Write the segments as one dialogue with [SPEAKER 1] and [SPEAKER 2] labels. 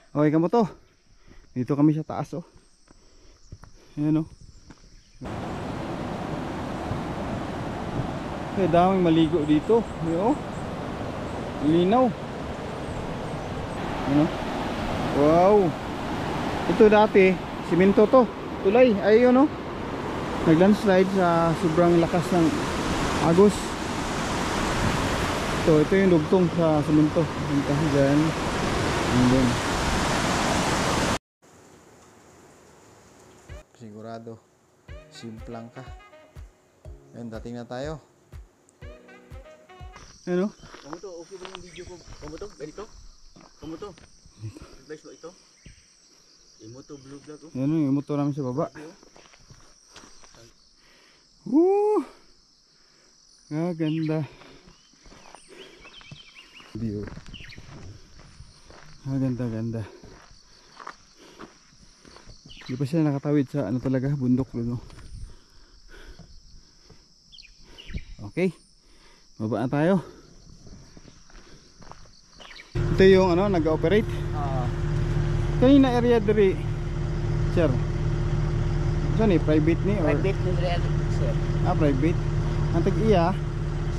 [SPEAKER 1] Okay, kamo to. Dito kami sa taas, oh. Ayan, oh. Okay, daming maligo dito. Ayan, oh. Linaw. Ayan, oh. Wow. Ito dati, simento to. Tulay, ayun, oh. Nag-landslide sa sobrang lakas ng agos. Ito yung dugtong sa simento. Diyan. Ayan. Sigurado simplang ka. Ayun, dating na tayo. Ano?
[SPEAKER 2] Kamu to, okay ba yung video ko? Kamu to, ganito? Kamu to? Advice mo ito? Imo to blue vlog oh.
[SPEAKER 1] Yan yung motor namin sa baba. Woo! Ah, ganda. View. Ah, ganda. Di pa siya nakatawid sa ano talaga, bundok doon. Okay. Baba na tayo. Ito yung ano, nag-ooperate. Kanina area diri. Sir. Saan ni private ni or
[SPEAKER 2] Private ni real sir.
[SPEAKER 1] ah private. Antag iya.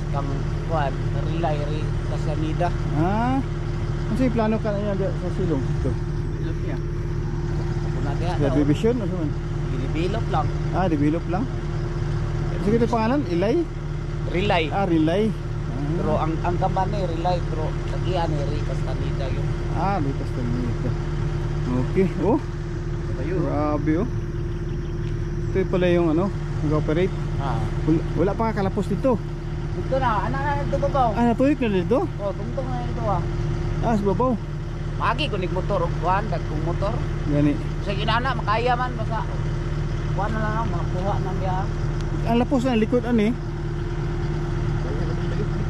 [SPEAKER 2] Kam kuan, relay kasanida.
[SPEAKER 1] Ah. Ano plano ka niya sa silong ito?
[SPEAKER 2] Bilog niya. Kuna kaya
[SPEAKER 1] Sa division o saan?
[SPEAKER 2] Develop lang.
[SPEAKER 1] Ah, develop lang. Sige ito pangalan, Ilay?
[SPEAKER 2] Relay.
[SPEAKER 1] Ah, Relay.
[SPEAKER 2] Pero ang kaman ni relay pero tagian ni kasanida yun.
[SPEAKER 1] Ah, likas kanita. Okay, oh.
[SPEAKER 2] Tayo.
[SPEAKER 1] Grabe oh. Ito pala yung ano, nag-operate. Wala pa kalapos dito.
[SPEAKER 2] Dito na, anak na dito babaw.
[SPEAKER 1] Ah, natuyok na dito?
[SPEAKER 2] Oh, tungtong na dito ah.
[SPEAKER 1] Ah, sa babaw.
[SPEAKER 2] Magi kunig motor og kuan dagkong motor.
[SPEAKER 1] Gani.
[SPEAKER 2] Sa ginana makaya man basta kuan na lang makuha nang ya.
[SPEAKER 1] Ang lapos na likod ani.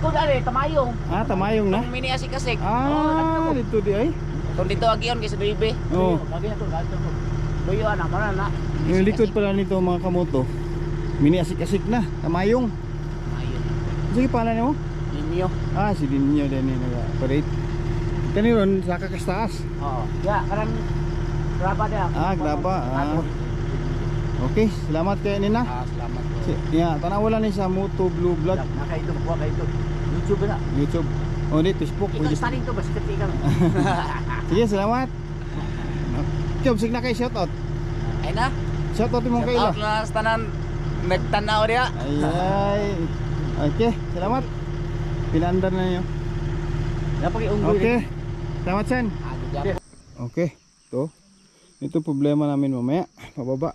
[SPEAKER 2] Likod ari tamayong.
[SPEAKER 1] Ah, tamayong na.
[SPEAKER 2] Mini asik-asik.
[SPEAKER 1] Ah, dito di ay.
[SPEAKER 2] Dito agion kay sa bebe.
[SPEAKER 1] Oh.
[SPEAKER 2] Magi na to gato. Boyo ana man na.
[SPEAKER 1] Yung likod pala nito mga kamoto. Mini asik-asik na, tamayong.
[SPEAKER 2] Tamayong.
[SPEAKER 1] Sige pala mo?
[SPEAKER 2] Ninyo.
[SPEAKER 1] Ah, si Dinyo din ni nag-operate. Kaniron sa kakastaas.
[SPEAKER 2] Oo. Ya, karang graba dia.
[SPEAKER 1] Ah, graba. Ah. Okay, salamat kay Nina.
[SPEAKER 2] Salamat.
[SPEAKER 1] Ya, tanawalan ni sa Moto Blue Vlog.
[SPEAKER 2] Nakaito ko kaito. YouTube na.
[SPEAKER 1] YouTube. Oh, di Facebook.
[SPEAKER 2] Ikaw studying to basta katikan.
[SPEAKER 1] Sige, salamat. Kyo, sig na kay shoutout.
[SPEAKER 2] Ay na.
[SPEAKER 1] Shoutout mo kay ila.
[SPEAKER 2] Shout out na sa tanan nagtanaw dia.
[SPEAKER 1] Ay. Okay, salamat. Pinandar na niyo.
[SPEAKER 2] Napaki-unggoy.
[SPEAKER 1] Okay. Salamat sen. Okay, ito problema namin mamaya, pababa.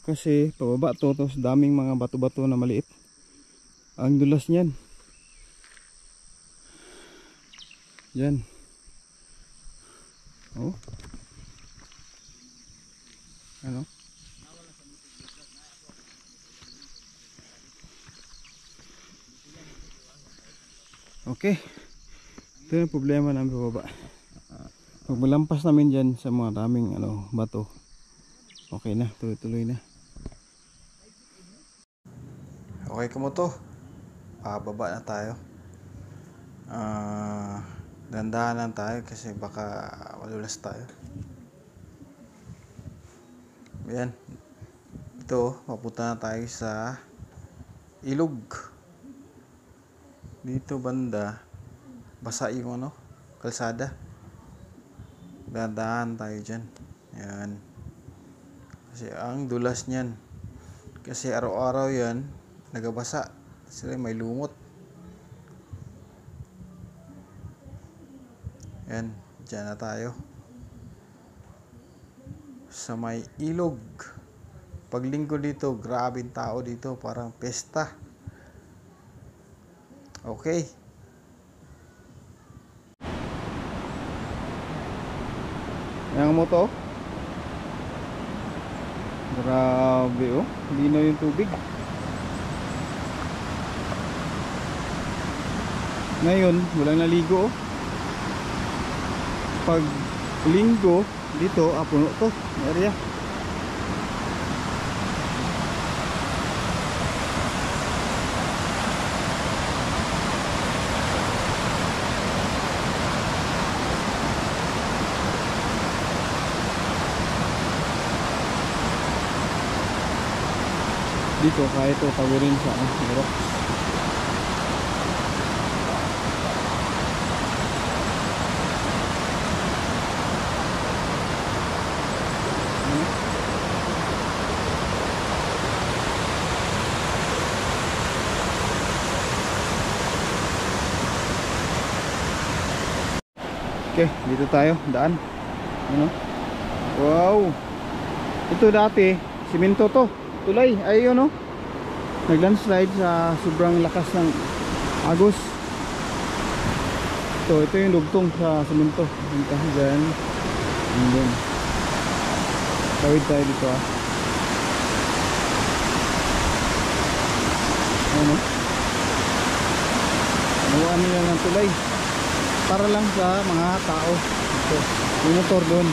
[SPEAKER 1] Kasi pababa to, tapos daming mga bato-bato na maliit. Ang dulas niyan. Yan. Oh. Ano? Okay. Ito yung problema namin pababa. Pag malampas namin dyan sa mga daming ano, bato, okay na, tuloy-tuloy na. Okay, kamoto, baba na tayo. Dandahan lang tayo kasi baka malulas tayo. Ayan. Ito, papunta na tayo sa ilog. Dito banda, basa yung ano, kalsada. Dandahan tayo dyan. Ayan. Kasi ang dulas nyan. Kasi araw-araw yan nagabasa. Sila may lumot. Ayan. Dyan na tayo. Sa may ilog. Paglinggo dito, grabing tao dito. Parang pesta. Okay. Yang mo to, grabe oh, linaw yung tubig. Ngayon walang naligo oh. Pag linggo dito puno to area. dito kaya ito tawirin sa hirap. Okay, dito tayo, daan. Ano? Wow. Ito dati, simento to. Tulay, ayun no. Naglandslide sa sobrang lakas ng agos. Ito yung dugtong sa simento. Punta dyan. Ayan. Tawid tayo dito Ano? Nakuhaan nila ng tulay. Para lang sa mga tao. Ito, yung motor doon.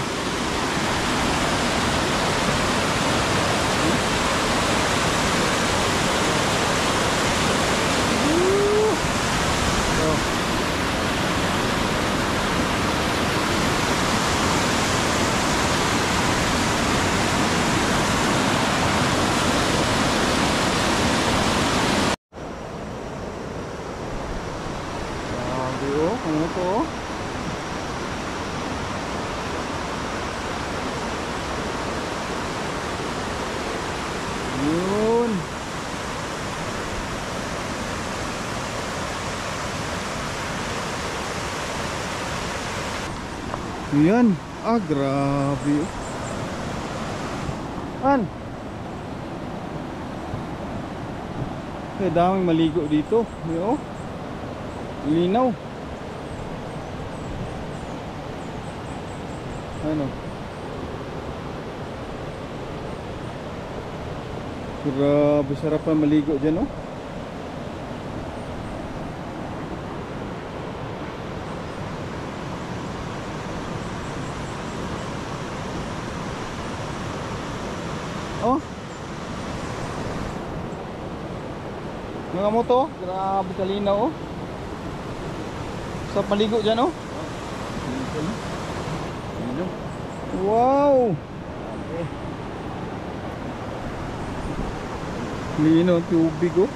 [SPEAKER 1] Ano to? Yun. Yan. Grabe. Daming maligo dito. Yo. Linaw. Ano? Grabe, sarap na maligo dyan, oh. Oh. Mga moto, grabe kalinaw, oh. Sarap maligo dyan, oh. Wow. Lino tubig, oh.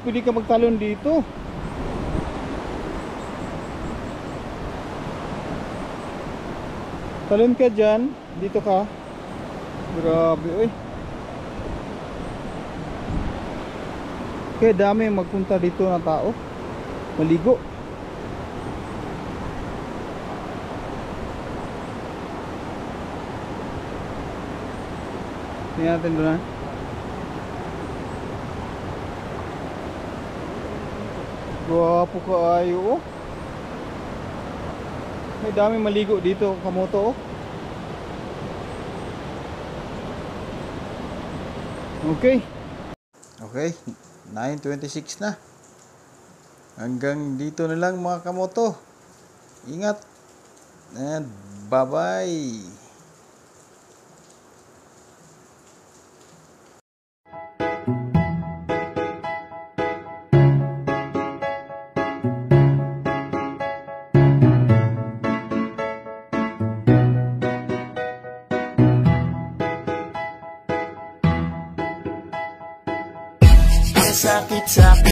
[SPEAKER 1] Pwede ka magtalon dito. Talon ka dyan. Dito ka. Grabe, oy. Kaya dami magpunta dito na tao. Maligo. Tingnan natin doon, ha. Guwapo kaayo, oh. May dami maligo dito, kamoto, oh. Okay. Okay, 9:26 na. Hanggang dito na lang mga kamoto. Ingat. And bye-bye.